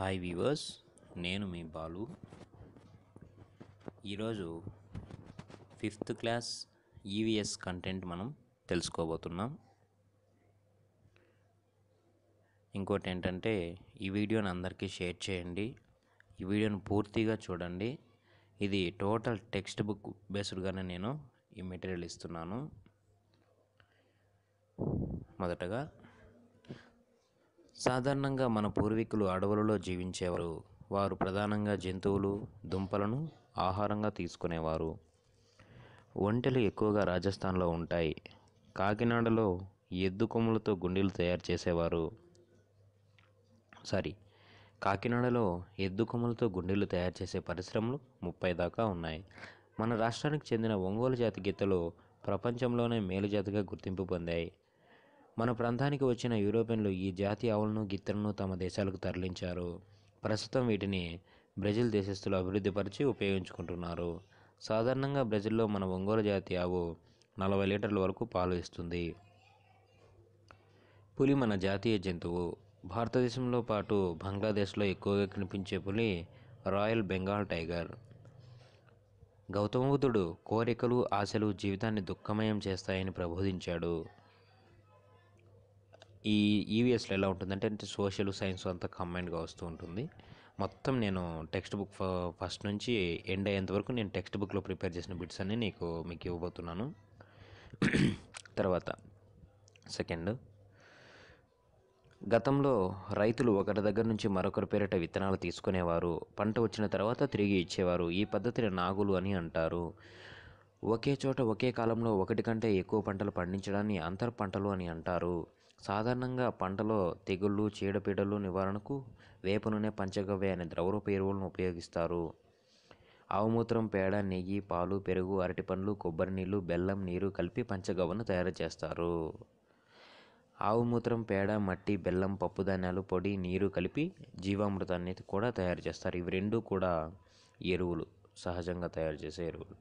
Hi viewers, నేను మీ బాలు. ఈరోజు 5th class EVS content మనం తెలుసుకోబోతున్నాం. ఇంకోటి ఏంటంటే, ఈ వీడియోని అందరికీ షేర్ చేయండి. ఈ వీడియోని పూర్తిగా చూడండి. ఇది టోటల్ టెక్స్ట్ బుక్ బేస్డ్గానే నేను ఈ మెటీరియల్ ఇస్తున్నాను. మొదటగా, సాధారణంగా మన పూర్వీకులు అడవులలో జీవించేవారు. వారు ప్రధానంగా జంతువులు, దుంపలను ఆహారంగా తీసుకునేవారు. ఒంటెలు ఎక్కువగా రాజస్థాన్లో ఉంటాయి. కాకినాడలో ఎద్దు కొమ్ములతో గుండీలు తయారు చేసేవారు. కాకినాడలో ఎద్దు కొమ్ములతో గుండీలు తయారు చేసే పరిశ్రమలు 30 దాకా ఉన్నాయి. మన రాష్ట్రానికి చెందిన ఒంగోలు జాతి గిత్తలు ప్రపంచంలోనే మేలుజాతిగా గుర్తింపు పొందాయి. మన ప్రాంతానికి వచ్చిన యూరోపియన్లు ఈ జాతి ఆవులను, గిత్తలను తమ దేశాలకు తరలించారు. ప్రస్తుతం వీటిని బ్రెజిల్ దేశస్థులు అభివృద్ధిపరిచి ఉపయోగించుకుంటున్నారు. సాధారణంగా బ్రెజిల్లో మన ఒంగోలు జాతి ఆవు 40 లీటర్ల వరకు పాలు ఇస్తుంది. పులి మన జాతీయ జంతువు. భారతదేశంలో పాటు బంగ్లాదేశ్లో ఎక్కువగా కనిపించే పులి రాయల్ బెంగాల్ టైగర్. గౌతమ బుద్ధుడు కోరికలు, ఆశలు జీవితాన్ని దుఃఖమయం చేస్తాయని ప్రబోధించాడు. ఈ ఈవీఎస్లో ఎలా ఉంటుందంటే సోషల్, సైన్స్ అంతా కంబైన్డ్గా వస్తూ ఉంటుంది. మొత్తం నేను టెక్స్ట్ బుక్ ఫస్ట్ నుంచి ఎండ్ అయ్యేంత వరకు నేను టెక్స్ట్ బుక్లో ప్రిపేర్ చేసిన బిట్స్ అన్నీ మీకు ఇవ్వబోతున్నాను. తర్వాత సెకండ్, గతంలో రైతులు ఒకరి దగ్గర నుంచి మరొకరి పేరిట విత్తనాలు తీసుకునేవారు. పంట వచ్చిన తర్వాత తిరిగి ఇచ్చేవారు. ఈ పద్ధతిని నాగులు అని అంటారు. ఒకే చోట ఒకే కాలంలో ఒకటి కంటే ఎక్కువ పంటలు పండించడాన్ని అంతర్ పంటలు అని అంటారు. సాధారణంగా పంటలో తెగుళ్ళు, చీడపీడలు నివారణకు వేప నూనె, పంచగవ్య అనే ద్రవరూప ఎరువులను ఉపయోగిస్తారు. ఆవుమూత్రం, పేడ, నెయ్యి, పాలు, పెరుగు, అరటిపండ్లు, కొబ్బరి నీళ్లు, బెల్లం, నీరు కలిపి పంచగవ్యను తయారు చేస్తారు. ఆవుమూత్రం, పేడ, మట్టి, బెల్లం, పప్పుధాన్యాలు, పొడి, నీరు కలిపి జీవామృతాన్ని కూడా తయారు చేస్తారు. ఇవి రెండు కూడా ఎరువులు, సహజంగా తయారు చేసే ఎరువులు.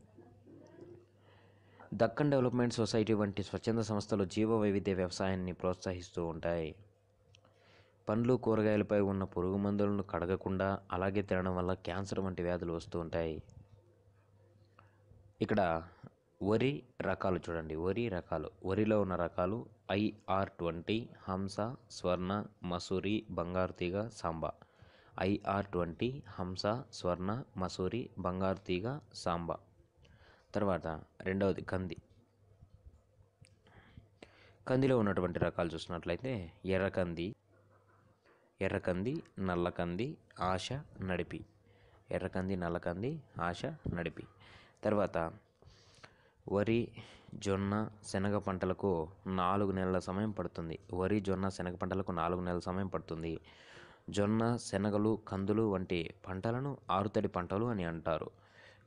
దక్కన్ డెవలప్మెంట్ సొసైటీ వంటి స్వచ్ఛంద సంస్థలు జీవ వైవిధ్య వ్యవసాయాన్ని ప్రోత్సహిస్తూ ఉంటాయి. పండ్లు, కూరగాయలపై ఉన్న పురుగు మందులను కడగకుండా అలాగే తినడం వల్ల క్యాన్సర్ వంటి వ్యాధులు వస్తూ ఉంటాయి. ఇక్కడ వరి రకాలు చూడండి. వరిలో ఉన్న రకాలు IR20, హంస, స్వర్ణ, మసూరి, బంగారు తీగ, సాంబా. IR20, హంస, స్వర్ణ, మసూరి, బంగారు తీగ, సాంబా. తర్వాత రెండవది కందిలో ఉన్నటువంటి రకాలు చూసినట్లయితే ఎర్రకంది, నల్లకంది, ఆశ, నడిపి. ఎర్రకంది, నల్లకంది, ఆశ, నడిపి. తర్వాత వరి, జొన్న, శనగ పంటలకు 4 నెలల సమయం పడుతుంది. వరి, జొన్న, శనగ పంటలకు 4 నెలల సమయం పడుతుంది. జొన్న, శనగలు, కందులు వంటి పంటలను ఆరుతడి పంటలు అని అంటారు.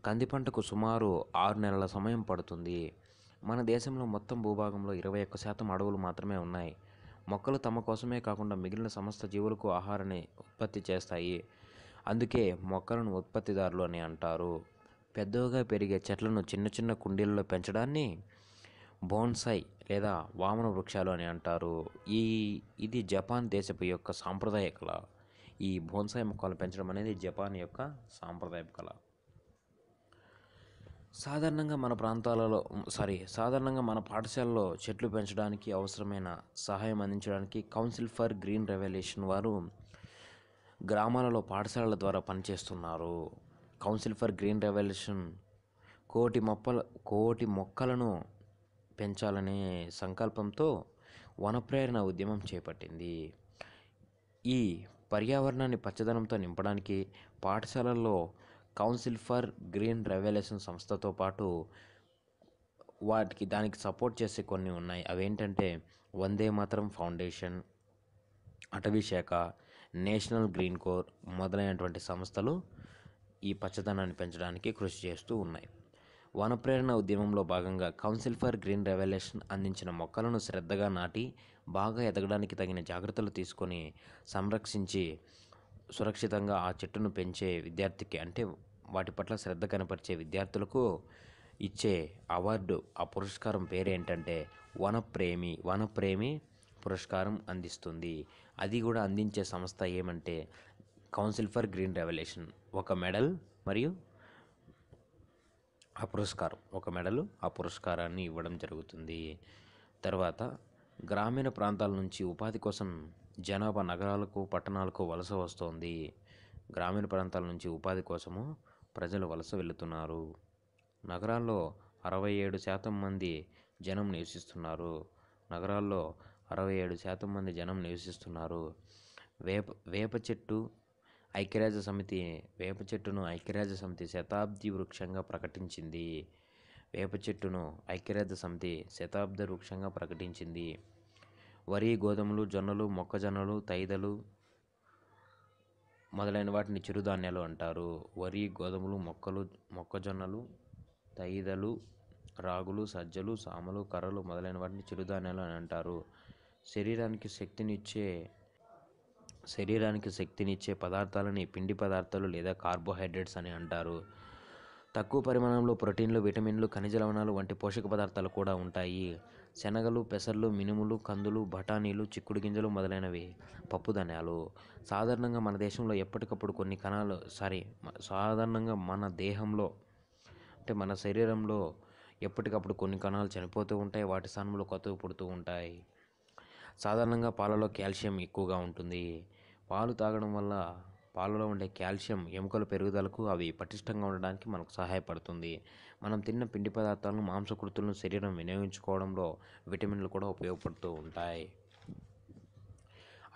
కంది పంటకు సుమారు 6 నెలల సమయం పడుతుంది. మన దేశంలో మొత్తం భూభాగంలో 21% అడవులు మాత్రమే ఉన్నాయి. మొక్కలు తమ కోసమే కాకుండా మిగిలిన సమస్త జీవులకు ఆహారాన్ని ఉత్పత్తి చేస్తాయి. అందుకే మొక్కలను ఉత్పత్తిదారులు అని అంటారు. పెద్దగా పెరిగే చెట్లను చిన్న చిన్న కుండీలలో పెంచడాన్ని బోన్సాయ్ లేదా వామన వృక్షాలు అని అంటారు. ఇది జపాన్ దేశపు యొక్క సాంప్రదాయ కళ. ఈ బోన్సాయ్ మొక్కలు పెంచడం అనేది జపాన్ యొక్క సాంప్రదాయ కళ. సాధారణంగా మన పాఠశాలలో చెట్లు పెంచడానికి అవసరమైన సహాయం అందించడానికి కౌన్సిల్ ఫర్ గ్రీన్ రెవల్యూషన్ వారు గ్రామాలలో పాఠశాలల ద్వారా పనిచేస్తున్నారు. కౌన్సిల్ ఫర్ గ్రీన్ రెవల్యూషన్ కోటి మొక్కలను పెంచాలనే సంకల్పంతో వనప్రేరణ ఉద్యమం చేపట్టింది. ఈ పర్యావరణాన్ని పచ్చదనంతో నింపడానికి పాఠశాలల్లో కౌన్సిల్ ఫర్ గ్రీన్ రెవల్యూషన్ సంస్థతో పాటు దానికి సపోర్ట్ చేసే కొన్ని ఉన్నాయి. అవేంటంటే వందే మాతరం ఫౌండేషన్, అటవీ శాఖ, నేషనల్ గ్రీన్ కోర్ మొదలైనటువంటి సంస్థలు ఈ పచ్చదనాన్ని పెంచడానికి కృషి చేస్తూ ఉన్నాయి. వనప్రేరణ ఉద్యమంలో భాగంగా కౌన్సిల్ ఫర్ గ్రీన్ రెవల్యూషన్ అందించిన మొక్కలను శ్రద్ధగా నాటి బాగా ఎదగడానికి తగిన జాగ్రత్తలు తీసుకొని సంరక్షించి సురక్షితంగా ఆ చెట్టును పెంచే విద్యార్థికి, అంటే వాటి పట్ల శ్రద్ధ కనపరిచే విద్యార్థులకు ఇచ్చే అవార్డు, ఆ పురస్కారం పేరేంటంటే వనప్రేమి పురస్కారం అందిస్తుంది. అది కూడా అందించే సంస్థ ఏమంటే కౌన్సిల్ ఫర్ గ్రీన్ రెవల్యూషన్ ఒక మెడల్ మరియు ఆ పురస్కారాన్ని ఇవ్వడం జరుగుతుంది. తర్వాత గ్రామీణ ప్రాంతాల నుంచి ఉపాధి కోసం జనాభా నగరాలకు పట్టణాలకు వలస వస్తోంది. గ్రామీణ ప్రాంతాల నుంచి ఉపాధి కోసము ప్రజలు వలస వెళుతున్నారు. నగరాల్లో 67% మంది జనం నివసిస్తున్నారు. వేప చెట్టును ఐక్యరాజ్య సమితి శతాబ్ది వృక్షంగా ప్రకటించింది. వరి, గోధుమలు, జొన్నలు, మొక్కజొన్నలు, తైదలు మొదలైన వాటిని చిరుధాన్యాలు అంటారు. వరి, గోధుమలు, మొక్కజొన్నలు, తైదలు, రాగులు, సజ్జలు, సామలు, కర్రలు మొదలైన వాటిని చిరుధాన్యాలు అని అంటారు. శరీరానికి శక్తినిచ్చే పదార్థాలని పిండి పదార్థాలు లేదా కార్బోహైడ్రేట్స్ అని అంటారు. తక్కువ పరిమాణంలో ప్రోటీన్లు, విటమిన్లు, ఖనిజ లవణాలు వంటి పోషక పదార్థాలు కూడా ఉంటాయి. శనగలు, పెసర్లు, మినుములు, కందులు, బఠానీలు, చిక్కుడు గింజలు మొదలైనవి పప్పుధాన్యాలు. సాధారణంగా మన శరీరంలో ఎప్పటికప్పుడు కొన్ని కణాలు చనిపోతూ ఉంటాయి, వాటి స్థానంలో కొత్తవి పుడుతూ ఉంటాయి. సాధారణంగా పాలలో కాల్షియం ఎక్కువగా ఉంటుంది. పాలు తాగడం వల్ల పాలలో ఉండే కాల్షియం ఎముకల పెరుగుదలకు, అవి పటిష్టంగా ఉండడానికి మనకు సహాయపడుతుంది. మనం తిన్న పిండి పదార్థాలను, మాంసకృతులను శరీరం వినియోగించుకోవడంలో విటమిన్లు కూడా ఉపయోగపడుతూ ఉంటాయి.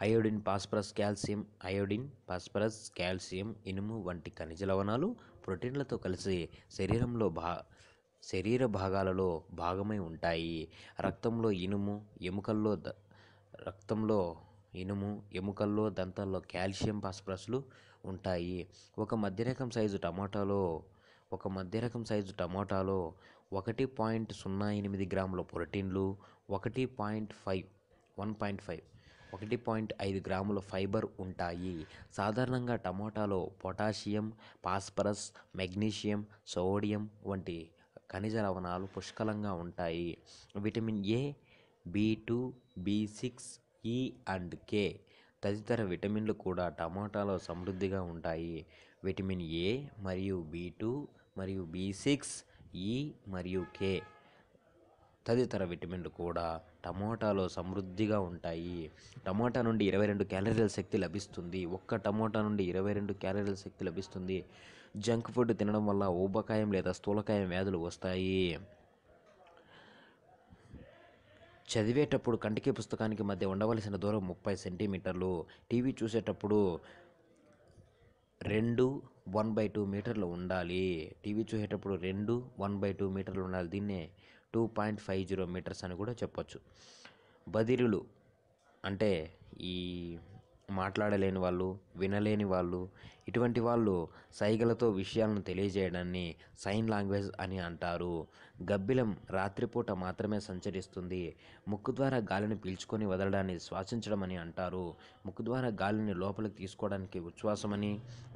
అయోడిన్, ఫాస్ఫరస్, కాల్షియం, ఇనుము వంటి ఖనిజ లవణాలు ప్రోటీన్లతో కలిసి శరీర భాగాలలో భాగమై ఉంటాయి. రక్తంలో ఎముకల్లో, దంతాల్లో కాల్షియం, ఫాస్ఫరస్లు ఉంటాయి. ఒక మధ్యరకం సైజు టమోటాలో 1.08 గ్రాముల ప్రోటీన్లు, 1.5 గ్రాముల ఫైబర్ ఉంటాయి. సాధారణంగా టమోటాలో పొటాషియం, ఫాస్ఫరస్, మెగ్నీషియం, సోడియం వంటి ఖనిజ లవణాలు పుష్కలంగా ఉంటాయి. విటమిన్ ఏ, బి2, బి6, ఇ అండ్ కే తదితర విటమిన్లు కూడా టమోటాలో సమృద్ధిగా ఉంటాయి. విటమిన్ ఏ మరియు బి2 మరియు బి6, ఇ మరియు కే తదితర విటమిన్లు కూడా టమోటాలో సమృద్ధిగా ఉంటాయి. టమోటా నుండి 22 క్యాలరీల శక్తి లభిస్తుంది. ఒక్క టమోటా నుండి 22 క్యాలరీల శక్తి లభిస్తుంది. జంక్ ఫుడ్ తినడం వల్ల ఊబకాయం లేదా స్థూలకాయం వ్యాధులు వస్తాయి. చదివేటప్పుడు కంటికి పుస్తకానికి మధ్య ఉండవలసిన దూరం 30 సెంటీమీటర్లు. టీవీ చూసేటప్పుడు 2 మీటర్లు ఉండాలి. దీన్నే 2.50 మీటర్స్ అని కూడా చెప్పొచ్చు. బధిరులు అంటే ఈ మాట్లాడలేని వాళ్ళు, వినలేని వాళ్ళు, ఇటువంటి వాళ్ళు సైగలతో విషయాలను తెలియజేయడాన్ని సైన్ లాంగ్వేజ్ అని అంటారు. గబ్బిలం రాత్రిపూట మాత్రమే సంచరిస్తుంది. ముక్కు ద్వారా గాలిని పీల్చుకొని వదలడాన్ని శ్వాసించడం అని అంటారు. ముక్కు ద్వారా గాలిని లోపలికి తీసుకోవడానికి ఉచ్ఛ్వాసమని,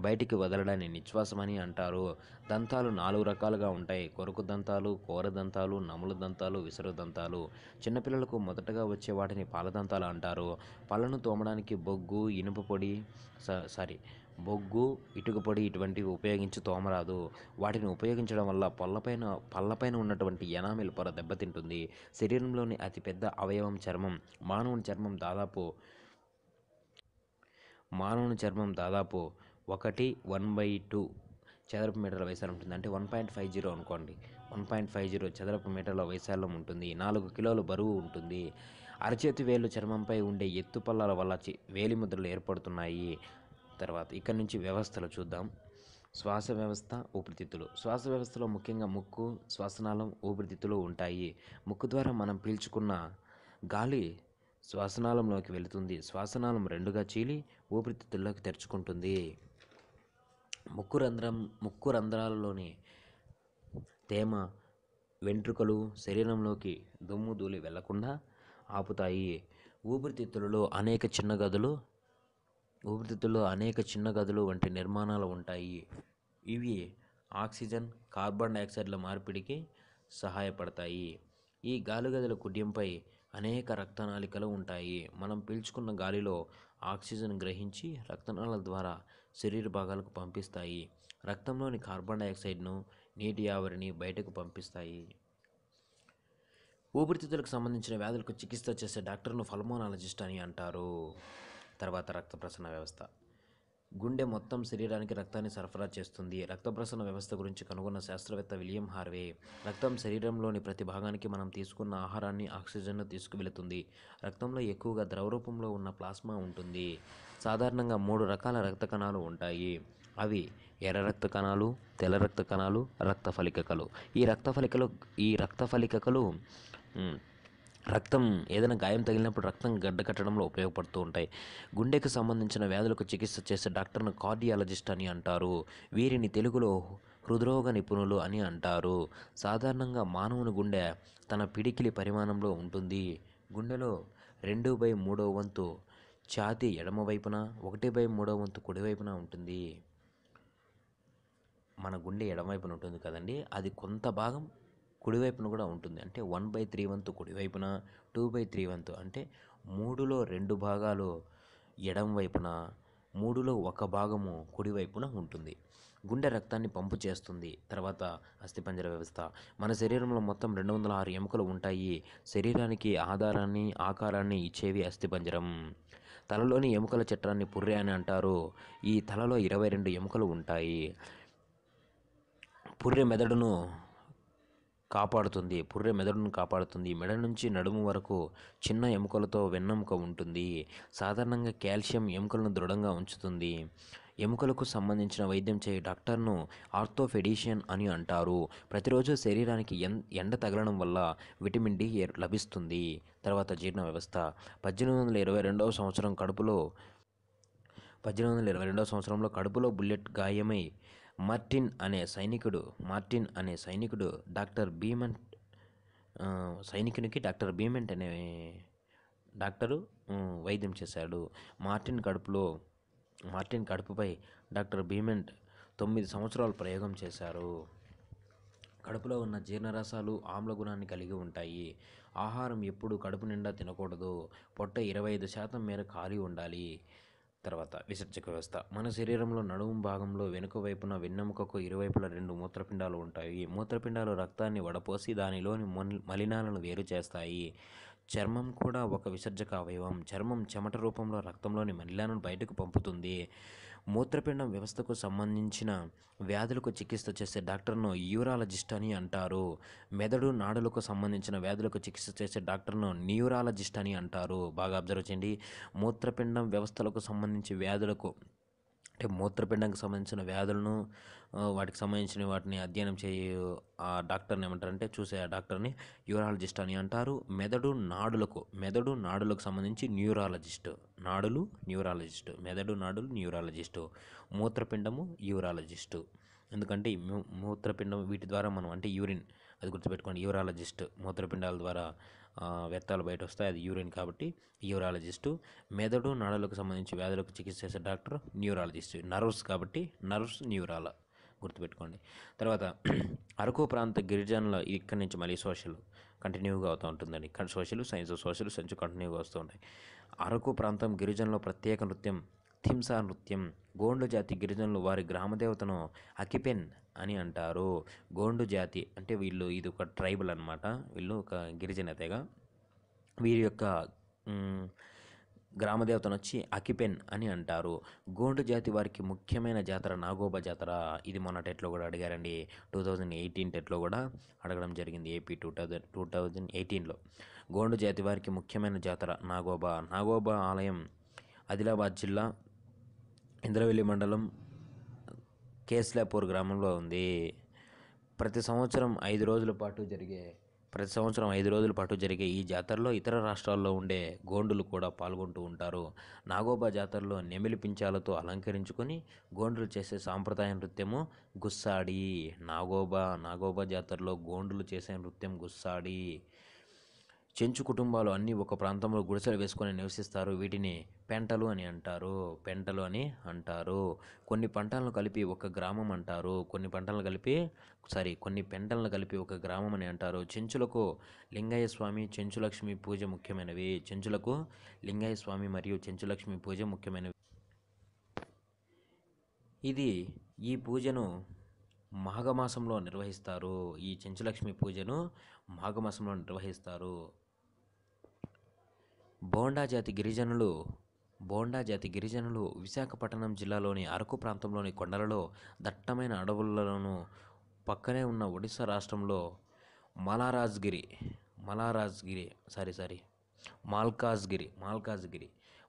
బయటికి వదలడాన్ని నిశ్వాసమని అంటారు. దంతాలు 4 రకాలుగా ఉంటాయి: కొరుకు దంతాలు, కోర దంతాలు, నములు దంతాలు, విసరు దంతాలు. చిన్నపిల్లలకు మొదటగా వచ్చే వాటిని పాలదంతాలు అంటారు. పళ్ళను తోమడానికి బొగ్గు, ఇటుక పొడి ఇటువంటివి ఉపయోగించి తోమరాదు. వాటిని ఉపయోగించడం వల్ల పళ్ళపైన ఉన్నటువంటి ఎనామిల్ పొర దెబ్బతింటుంది. శరీరంలోని అతిపెద్ద అవయవం చర్మం. మానవుని చర్మం దాదాపు 1/2 చదరపు మీటర్ల వైశాల్యం ఉంటుంది. అంటే 1.50 అనుకోండి. 1.50 చదరపు మీటర్ల వైశాల్యం ఉంటుంది. 4 కిలోల బరువు ఉంటుంది. అరచేతి వేళ్ళు చర్మంపై ఉండే ఎత్తు పల్లాల వల్ల వేలి ముద్రలు ఏర్పడుతున్నాయి. తర్వాత ఇక్కడి నుంచి వ్యవస్థలు చూద్దాం. శ్వాస వ్యవస్థ, ఊపిరితిత్తులు. శ్వాస వ్యవస్థలో ముఖ్యంగా ముక్కు, శ్వాసనాళం, ఊపిరితిత్తులు ఉంటాయి. ముక్కు ద్వారా మనం పీల్చుకున్న గాలి శ్వాసనాళంలోకి వెళుతుంది. శ్వాసనాళం 2గా చీలి ఊపిరితిత్తుల్లోకి తెరుచుకుంటుంది. ముక్కు రంధ్రాలలోని తేమ, వెంట్రుకలు శరీరంలోకి దుమ్ము, ధూళి వెళ్లకుండా ఆపుతాయి. ఊపిరితిత్తుల్లో అనేక చిన్న గదులు వంటి నిర్మాణాలు ఉంటాయి. ఇవి ఆక్సిజన్, కార్బన్ డయాక్సైడ్ల మార్పిడికి సహాయపడతాయి. ఈ గాలి గదుల కుడ్యంపై అనేక రక్తనాళికలు ఉంటాయి. మనం పీల్చుకున్న గాలిలో ఆక్సిజన్ గ్రహించి రక్తనాళాల ద్వారా శరీర భాగాలకు పంపిస్తాయి. రక్తంలోని కార్బన్ డయాక్సైడ్ను, నీటి ఆవిరిని బయటకు పంపిస్తాయి. ఊపిరితిత్తులకు సంబంధించిన వ్యాధులకు చికిత్స చేసే డాక్టర్ను పల్మనాలజిస్ట్ అని అంటారు. తర్వాత రక్త ప్రసరణ వ్యవస్థ. గుండె మొత్తం శరీరానికి రక్తాన్ని సరఫరా చేస్తుంది. రక్త ప్రసరణ వ్యవస్థ గురించి కనుగొన్న శాస్త్రవేత్త విలియం హార్వే. రక్తం శరీరంలోని ప్రతి భాగానికి మనం తీసుకున్న ఆహారాన్ని, ఆక్సిజన్ను తీసుకువెళుతుంది. రక్తంలో ఎక్కువగా ద్రవ రూపంలో ఉన్న ప్లాస్మా ఉంటుంది. సాధారణంగా 3 రకాల రక్త కణాలు ఉంటాయి. అవి ఎర్ర రక్త కణాలు, తెల్ల రక్త కణాలు, రక్త ఫలికలు. ఈ రక్త ఫలికలు రక్తం ఏదైనా గాయం తగిలినప్పుడు రక్తం గడ్డకట్టడంలో ఉపయోగపడుతూ ఉంటాయి. గుండెకు సంబంధించిన వ్యాధులకు చికిత్స చేసే డాక్టర్ను కార్డియాలజిస్ట్ అని అంటారు. వీరిని తెలుగులో హృద్రోగ నిపుణులు అని అంటారు. సాధారణంగా మానవుని గుండె తన పిడికిలి పరిమాణంలో ఉంటుంది. గుండెలో 2/3 వంతు ఛాతీ ఎడమవైపున, 1/3 వంతు కుడివైపున ఉంటుంది. మన గుండె ఎడమవైపున ఉంటుంది కదండి, అది కొంత భాగం కుడివైపున కూడా ఉంటుంది. అంటే 1/3 వంతు కుడివైపున, 2/3 వంతు అంటే 3లో 2 భాగాలు ఎడమ వైపున, 3లో 1 భాగము కుడివైపున ఉంటుంది. గుండె రక్తాన్ని పంపు చేస్తుంది. తర్వాత అస్థిపంజర వ్యవస్థ. మన శరీరంలో మొత్తం 206 ఎముకలు ఉంటాయి. శరీరానికి ఆకారాన్ని ఇచ్చేవి అస్థిపంజరం. తలలోని ఎముకల చట్రాన్ని పుర్రె అని అంటారు. ఈ తలలో 22 ఎముకలు ఉంటాయి. పుర్రె మెదడును కాపాడుతుంది. మెడ నుంచి నడుము వరకు చిన్న ఎముకలతో వెన్నెముక ఉంటుంది. సాధారణంగా కాల్షియం ఎముకలను దృఢంగా ఉంచుతుంది. ఎముకలకు సంబంధించిన వైద్యం చేయు డాక్టర్ను ఆర్థోపెడిషియన్ అని అంటారు. ప్రతిరోజు శరీరానికి ఎండ తగలడం వల్ల విటమిన్ డి లభిస్తుంది. తర్వాత జీర్ణ వ్యవస్థ. 1822 సంవత్సరంలో కడుపులో బుల్లెట్ గాయమై మార్టిన్ అనే సైనికుడు డాక్టర్ బీమెంట్ అనే డాక్టరు వైద్యం చేశాడు. మార్టిన్ కడుపుపై డాక్టర్ బీమెంట్ 9 సంవత్సరాలు ప్రయోగం చేశారు. కడుపులో ఉన్న జీర్ణరసాలు ఆమ్ల గుణాన్ని కలిగి ఉంటాయి. ఆహారం ఎప్పుడు కడుపు నిండా తినకూడదు. పొట్ట 25% మేర ఖాళీ ఉండాలి. తర్వాత విసర్జక వ్యవస్థ. మన శరీరంలో నడుము భాగంలో వెనుక వైపున వెన్నెముకకు ఇరువైపులా 2 మూత్రపిండాలు ఉంటాయి. మూత్రపిండాలు రక్తాన్ని వడపోసి దానిలోని మలినాలను వేరు చేస్తాయి. చర్మం కూడా ఒక విసర్జక అవయవం. చర్మం చెమట రూపంలో రక్తంలోని మలినాలను బయటకు పంపుతుంది. మూత్రపిండం వ్యవస్థకు సంబంధించిన వ్యాధులకు చికిత్స చేసే డాక్టర్ను యూరాలజిస్ట్ అని అంటారు. మెదడు నాడులకు సంబంధించిన వ్యాధులకు చికిత్స చేసే డాక్టర్ను న్యూరాలజిస్ట్ అని అంటారు. బాగా అబ్జర్వ్ చేయండి. మూత్రపిండం వ్యవస్థలకు సంబంధించి వ్యాధులకు అంటే మూత్రపిండానికి సంబంధించిన వ్యాధులను వాటికి సంబంధించిన వాటిని అధ్యయనం చేయు ఆ డాక్టర్ని ఏమంటారంటే చూసే ఆ డాక్టర్ని యూరాలజిస్ట్ అని అంటారు. మెదడు నాడులకు సంబంధించి న్యూరాలజిస్టు, మూత్రపిండము యూరాలజిస్టు. ఎందుకంటే మూత్రపిండం వీటి ద్వారా మనం అంటే యూరిన్, అది గుర్తుపెట్టుకోండి. యూరాలజిస్ట్ మూత్రపిండాల ద్వారా వ్యర్థాలు బయట వస్తాయి, అది యూరిన్ కాబట్టి యూరాలజిస్టు. మెదడు నాడులకు సంబంధించి వ్యాధులకు చికిత్స చేసే డాక్టర్ న్యూరాలజిస్ట్. నర్వ్స్ కాబట్టి నర్వ్స్ గుర్తుపెట్టుకోండి. తర్వాత అరకు ప్రాంత గిరిజనుల ఇక్కడి నుంచి మళ్ళీ సోషల్ కంటిన్యూగా అవుతూ ఉంటుందండి. సోషల్ సైన్స్ కంటిన్యూగా వస్తూ ఉంటాయి. అరకు ప్రాంతం గిరిజనుల ప్రత్యేక నృత్యం థింసా నృత్యం. గోండు జాతి గిరిజనులు వారి గ్రామదేవతను అకిపెన్ అని అంటారు. గోండు జాతి అంటే ఇది ఒక ట్రైబల్ అనమాట. వీళ్ళు ఒక గిరిజన తెగ. వీరి యొక్క గ్రామదేవతను వచ్చి అకిపెన్ అని అంటారు. గోండు జాతి వారికి ముఖ్యమైన జాతర నాగోబా జాతర. ఇది మొన్న టెట్లో కూడా అడిగారండి. 2018 టెట్లో కూడా అడగడం జరిగింది. ఏపీ 2018లో గోండు జాతి వారికి ముఖ్యమైన జాతర నాగోబా ఆలయం ఆదిలాబాద్ జిల్లా ఇంద్రవెల్లి మండలం కేస్లాపూర్ గ్రామంలో ఉంది. ప్రతి సంవత్సరం 5 రోజుల పాటు జరిగే ఈ జాతరలో ఇతర రాష్ట్రాల్లో ఉండే గోండులు కూడా పాల్గొంటూ ఉంటారు. నాగోబా జాతరలో నెమిలి పించాలతో అలంకరించుకొని గోండులు చేసే సాంప్రదాయ నృత్యము గుస్సాడి. నాగోబా జాతరలో గోండులు చేసే నృత్యం గుస్సాడి. చెంచు కుటుంబాలు అన్నీ ఒక ప్రాంతంలో గుడిసెలు వేసుకొని నివసిస్తారు. వీటిని పెంటలు అని అంటారు. కొన్ని పంటలను కలిపి ఒక గ్రామం అంటారు. కొన్ని పెంటలను కలిపి ఒక గ్రామం అని అంటారు. చెంచులకు లింగయ్య స్వామి, చెంచులక్ష్మి పూజ ముఖ్యమైనవి. చెంచులకు లింగయ్య స్వామి మరియు చెంచులక్ష్మి పూజ ముఖ్యమైనవి. ఈ పూజను మాఘమాసంలో నిర్వహిస్తారు. ఈ చెంచులక్ష్మి పూజను మాఘమాసంలో నిర్వహిస్తారు. బోండా జాతి గిరిజనులు విశాఖపట్నం జిల్లాలోని అరకు ప్రాంతంలోని కొండలలో, దట్టమైన అడవులలోను, పక్కనే ఉన్న ఒడిశా రాష్ట్రంలో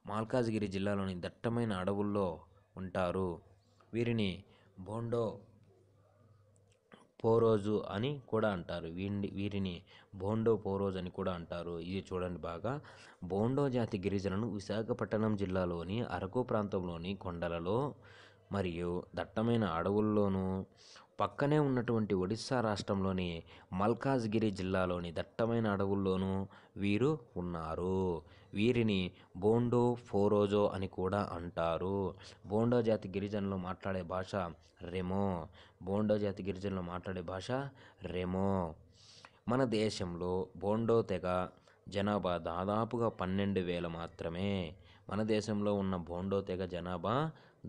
మాల్కాజ్గిరి జిల్లాలోని దట్టమైన అడవుల్లో ఉంటారు. వీరిని బోండో పోరోజు అని కూడా అంటారు. ఇది చూడండి బాగా. బోండో జాతి గిరిజనులు విశాఖపట్నం జిల్లాలోని అరకు ప్రాంతంలోని కొండలలో మరియు దట్టమైన అడవుల్లోనూ, పక్కనే ఉన్నటువంటి ఒడిశా రాష్ట్రంలోని మల్కాజ్గిరి జిల్లాలోని దట్టమైన అడవుల్లోనూ వీరు ఉన్నారు. వీరిని బోండో ఫోరోజో అని కూడా అంటారు. బోండో జాతి గిరిజనులు మాట్లాడే భాష రెమో. మన దేశంలో బోండో తెగ జనాభా దాదాపుగా 12,000 మాత్రమే. మన దేశంలో ఉన్న బోండో తెగ జనాభా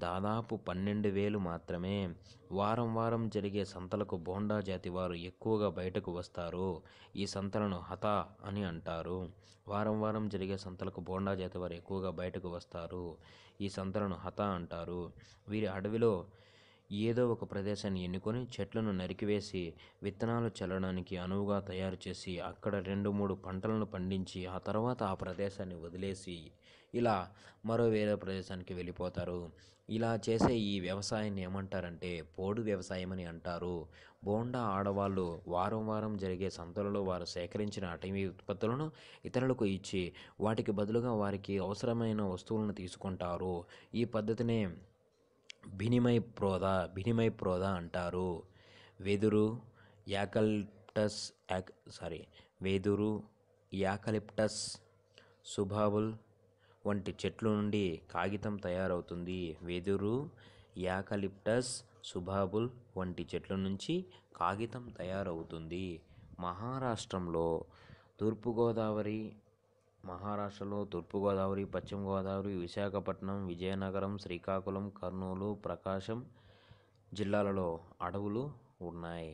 దాదాపు 12,000 మాత్రమే. వారం జరిగే సంతలకు బోండా జాతి వారు ఎక్కువగా బయటకు వస్తారు. ఈ సంతలను హతా అని అంటారు. వారం జరిగే సంతలకు బోండా జాతి వారు ఎక్కువగా బయటకు వస్తారు. ఈ సంతలను హతా అంటారు. వీరి అడవిలో ఏదో ఒక ప్రదేశాన్ని ఎన్నుకొని చెట్లను నరికివేసి విత్తనాలు చల్లడానికి అనువుగా తయారు చేసి అక్కడ 2-3 పంటలను పండించి ఆ తర్వాత ఆ ప్రదేశాన్ని వదిలేసి ఇలా మరో వేరే ప్రదేశానికి వెళ్ళిపోతారు. ఇలా చేసే ఈ వ్యవసాయాన్ని ఏమంటారంటే పోడు వ్యవసాయం అని అంటారు. బోండా ఆడవాళ్ళు వారం జరిగే సంతలలో వారు సేకరించిన అటవీ ఉత్పత్తులను ఇతరులకు ఇచ్చి వాటికి బదులుగా వారికి అవసరమైన వస్తువులను తీసుకుంటారు. ఈ పద్ధతినే వినిమయ ప్రోద అంటారు. వెదురు, యాకలిప్టస్, సుబాబుల్ వంటి చెట్ల నుండి కాగితం తయారవుతుంది. వెదురు, యాకలిప్టస్, సుబాబుల్ వంటి చెట్ల నుంచి కాగితం తయారవుతుంది. మహారాష్ట్రలో తూర్పుగోదావరి, పశ్చిమ గోదావరి, విశాఖపట్నం, విజయనగరం, శ్రీకాకుళం, కర్నూలు, ప్రకాశం జిల్లాలలో అడవులు ఉన్నాయి.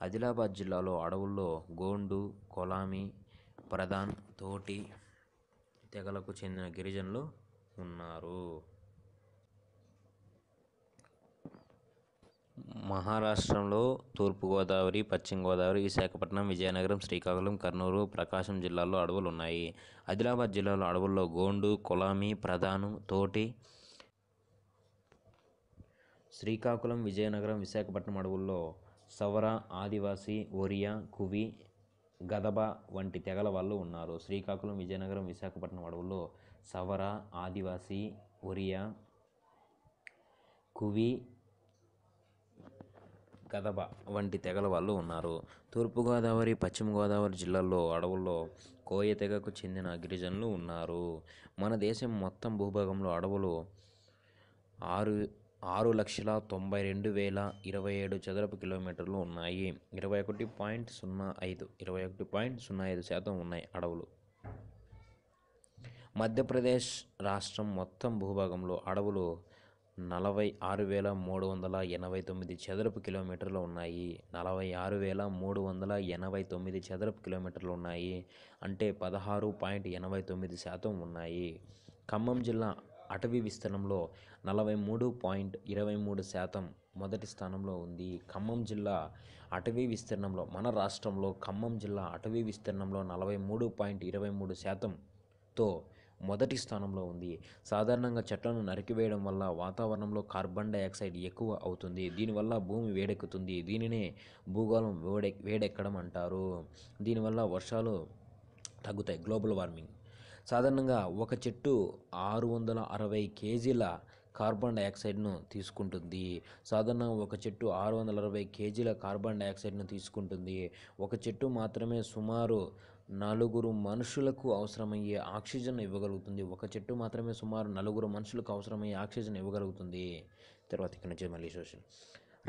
ఆదిలాబాద్ జిల్లాలో అడవుల్లో గోండు, కొలామి, ప్రధాన్, తోటి తెగలకు చెందిన గిరిజనులు ఉన్నారు. మహారాష్ట్రలో తూర్పుగోదావరి, పశ్చిమ గోదావరి, విశాఖపట్నం, విజయనగరం, శ్రీకాకుళం, కర్నూలు, ప్రకాశం జిల్లాల్లో అడవులు ఉన్నాయి. ఆదిలాబాద్ జిల్లాలో అడవుల్లో గోండు, కొలామి, ప్రధాను, తోటి. శ్రీకాకుళం, విజయనగరం, విశాఖపట్నం అడవుల్లో సవర, ఆదివాసి, ఒరియా, కువి, గదబ వంటి తెగల వాళ్ళు ఉన్నారు. శ్రీకాకుళం, విజయనగరం, విశాఖపట్నం అడవుల్లో సవర, ఆదివాసి, ఒరియా, కువి, గదబ వంటి తెగల వాళ్ళు ఉన్నారు. తూర్పుగోదావరి, పశ్చిమ గోదావరి జిల్లాల్లో అడవుల్లో కోయ తెగకు చెందిన గిరిజనులు ఉన్నారు. మన దేశం మొత్తం భూభాగంలో అడవులు 6,92,027 చదరపు కిలోమీటర్లు ఉన్నాయి. 21.05% ఉన్నాయి అడవులు. మధ్యప్రదేశ్ రాష్ట్రం మొత్తం భూభాగంలో అడవులు 46,389 చదరపు కిలోమీటర్లు ఉన్నాయి. 46,389 చదరపు కిలోమీటర్లు ఉన్నాయి. అంటే 16.89% ఉన్నాయి. ఖమ్మం జిల్లా అటవీ విస్తీర్ణంలో 43.23% మొదటి స్థానంలో ఉంది. ఖమ్మం జిల్లా అటవీ విస్తీర్ణంలో మన రాష్ట్రంలో ఖమ్మం జిల్లా అటవీ విస్తీర్ణంలో 43.23%తో మొదటి స్థానంలో ఉంది. సాధారణంగా చెట్లను నరికివేయడం వల్ల వాతావరణంలో కార్బన్ డయాక్సైడ్ ఎక్కువ అవుతుంది. దీనివల్ల భూమి వేడెక్కుతుంది. దీనినే భూగోళం వేడెక్కడం అంటారు. దీనివల్ల వర్షాలు తగ్గుతాయి. Global warming. సాధారణంగా ఒక చెట్టు 660 కేజీల కార్బన్ డయాక్సైడ్ను తీసుకుంటుంది. ఒక చెట్టు మాత్రమే సుమారు నలుగురు మనుషులకు అవసరమయ్యే ఆక్సిజన్ ఇవ్వగలుగుతుంది. ఒక చెట్టు మాత్రమే సుమారు నలుగురు మనుషులకు అవసరమయ్యే ఆక్సిజన్ ఇవ్వగలుగుతుంది. తర్వాత ఇక్కడ నుంచి మళ్ళీ సోషల్.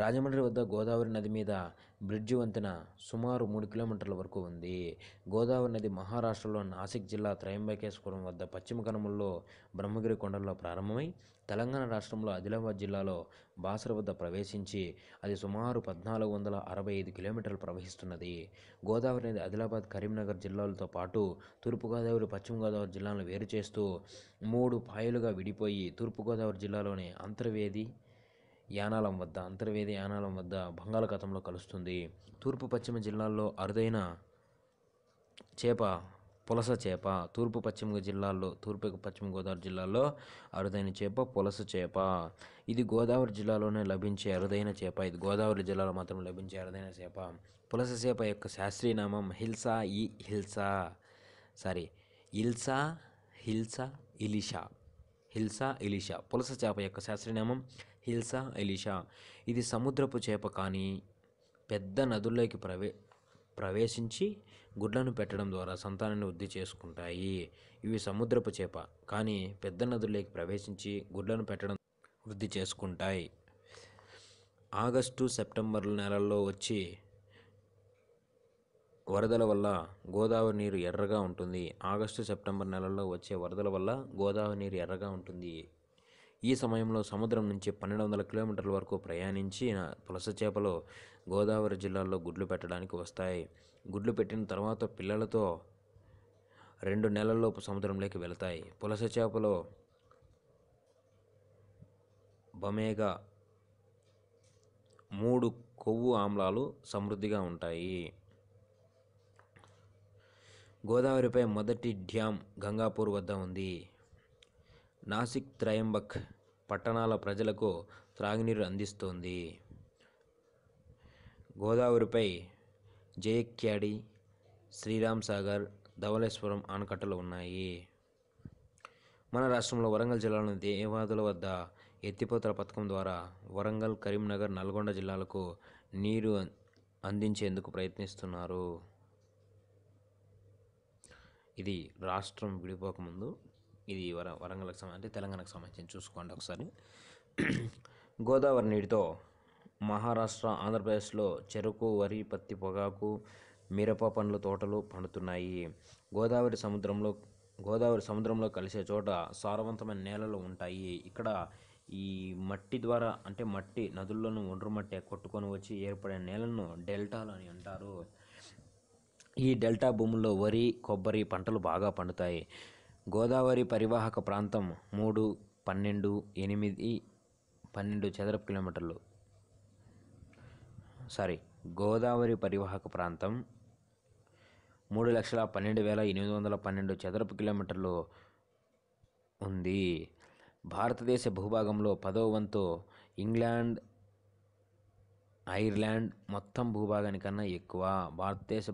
రాజమండ్రి వద్ద గోదావరి నది మీద బ్రిడ్జి వంతెన సుమారు 3 కిలోమీటర్ల వరకు ఉంది. గోదావరి నది మహారాష్ట్రలో నాసిక్ జిల్లా త్రయంబకేశ్వరం వద్ద పశ్చిమ కనుమల్లో బ్రహ్మగిరి కొండల్లో ప్రారంభమై తెలంగాణ రాష్ట్రంలో ఆదిలాబాద్ జిల్లాలో బాసర వద్ద ప్రవేశించి అది సుమారు 1465 కిలోమీటర్లు ప్రవహిస్తున్నది. గోదావరి నది ఆదిలాబాద్, కరీంనగర్ జిల్లాలతో పాటు తూర్పుగోదావరి, పశ్చిమ గోదావరి జిల్లాలను వేరు చేస్తూ 3 పాయలుగా విడిపోయి తూర్పుగోదావరి జిల్లాలోని అంతర్వేది యానాలం వద్ద బంగాళాఖాతంలో కలుస్తుంది. తూర్పు పశ్చిమ జిల్లాల్లో అరుదైన చేప పులస చేప. తూర్పు పశ్చిమ గోదావరి జిల్లాల్లో అరుదైన చేప పులస చేప. ఇది గోదావరి జిల్లాలోనే లభించే అరుదైన చేప. పులస చేప యొక్క శాస్త్రీయ నామం హిల్సా ఇలిషా. పులస చేప యొక్క శాస్త్రీయనామం హిల్సా ఇలిషా. ఇది సముద్రపు చేప కానీ పెద్ద నదుల్లోకి ప్రవేశించి గుడ్లను పెట్టడం ద్వారా సంతానాన్ని వృద్ధి చేసుకుంటాయి. ఇవి సముద్రపు చేప కానీ పెద్ద నదుల్లోకి ప్రవేశించి గుడ్లను పెట్టడం వృద్ధి చేసుకుంటాయి. ఆగస్టు సెప్టెంబర్ నెలల్లో వచ్చి వరదల వల్ల గోదావరి నీరు ఎర్రగా ఉంటుంది. ఆగస్టు సెప్టెంబర్ నెలల్లో వచ్చే వరదల వల్ల గోదావరి నీరు ఎర్రగా ఉంటుంది. ఈ సమయంలో సముద్రం నుంచి 1200 కిలోమీటర్ల వరకు ప్రయాణించిన పులస చేపలు గోదావరి జిల్లాల్లో గుడ్లు పెట్టడానికి వస్తాయి. గుడ్లు పెట్టిన తర్వాత పిల్లలతో 2 నెలల్లోపు సముద్రంలోకి వెళతాయి. పులస చేపలో ఒమేగా 3 కొవ్వు ఆమ్లాలు సమృద్ధిగా ఉంటాయి. గోదావరిపై మొదటి డ్యాం గంగాపూర్ వద్ద ఉంది. నాసిక్, త్రయంబక్ పట్టణాల ప్రజలకు త్రాగునీరు అందిస్తోంది. గోదావరిపై జయక్యాడి, శ్రీరామ్ సాగర్, ధవళేశ్వరం ఆనకట్టలు ఉన్నాయి. మన రాష్ట్రంలో వరంగల్ జిల్లాలోని దేవాదుల వద్ద ఎత్తిపోతల పథకం ద్వారా వరంగల్, కరీంనగర్, నల్గొండ జిల్లాలకు నీరు అందించేందుకు ప్రయత్నిస్తున్నారు. ఇది రాష్ట్రం విడిపోకముందు ఇది వరంగల్కి అంటే తెలంగాణకు సంబంధించి చూసుకోండి ఒకసారి. గోదావరి నీటితో మహారాష్ట్ర, ఆంధ్రప్రదేశ్లో చెరకు, వరి, పత్తి, పొగాకు, మిరప పండ్ల తోటలు పండుతున్నాయి. గోదావరి సముద్రంలో కలిసే చోట సారవంతమైన నేలలు ఉంటాయి. ఇక్కడ ఈ మట్టి ద్వారా అంటే మట్టి నదుల్లోనూ ఒండ్రు మట్టి కొట్టుకొని వచ్చి ఏర్పడే నేలను డెల్టాలు అని అంటారు. ఈ డెల్టా భూముల్లో వరి, కొబ్బరి పంటలు బాగా పండుతాయి. గోదావరి పరివాహక ప్రాంతం 12 చదరపు కిలోమీటర్లు. గోదావరి పరివాహక ప్రాంతం 3,12,812 చదరపు కిలోమీటర్లు ఉంది. భారతదేశ భూభాగంలో 10వ వంతు ఇంగ్లాండ్, ఐర్లాండ్ మొత్తం భూభాగానికన్నా ఎక్కువ. భారతదేశ